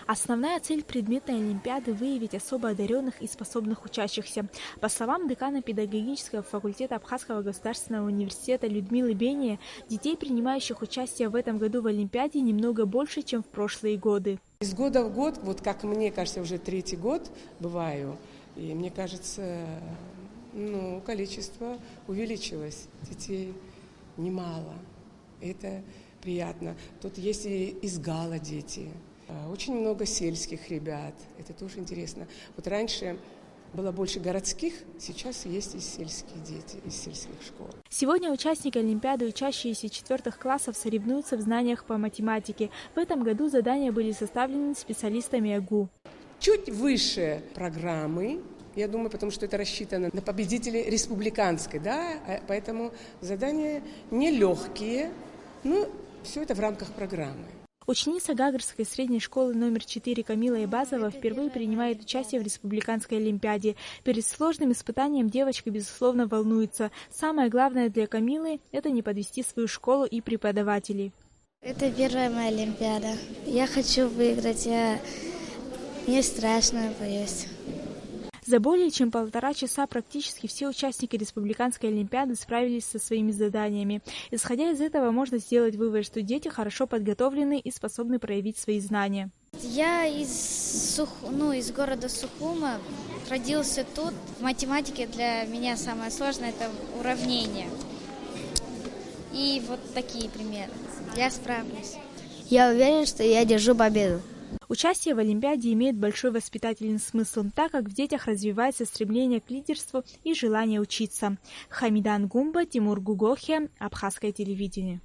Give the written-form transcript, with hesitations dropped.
Основная цель предметной олимпиады – выявить особо одаренных и способных учащихся. По словам декана педагогического факультета Абхазского государственного университета Людмилы Бения, детей, принимающих участие в этом году в олимпиаде, немного больше, чем в прошлые годы. Из года в год, вот как мне кажется, уже третий год бываю, и мне кажется, количество увеличилось. Детей немало. Это приятно. Тут есть и из Гала дети. Очень много сельских ребят. Это тоже интересно. Вот раньше было больше городских, сейчас есть и сельские дети из сельских школ. Сегодня участники олимпиады, учащиеся 4 классов, соревнуются в знаниях по математике. В этом году задания были составлены специалистами АГУ. Чуть выше программы, я думаю, потому что это рассчитано на победителей республиканской, поэтому задания нелегкие, но все это в рамках программы. Ученица Гагарской средней школы номер 4 Камила Ибазова впервые принимает участие в республиканской олимпиаде. Перед сложным испытанием девочка, безусловно, волнуется. Самое главное для Камилы – это не подвести свою школу и преподавателей. Это первая моя олимпиада. Я хочу выиграть, мне страшно, боюсь. За более чем 1,5 часа практически все участники республиканской олимпиады справились со своими заданиями. Исходя из этого, можно сделать вывод, что дети хорошо подготовлены и способны проявить свои знания. Я из города Сухума, родился тут. В математике для меня самое сложное – это уравнение. И вот такие примеры. Я справлюсь. Я уверен, что я держу победу. Участие в олимпиаде имеет большой воспитательный смысл, так как в детях развивается стремление к лидерству и желание учиться. Хамидан Гумба, Тимур Гугохия, Абхазское телевидение.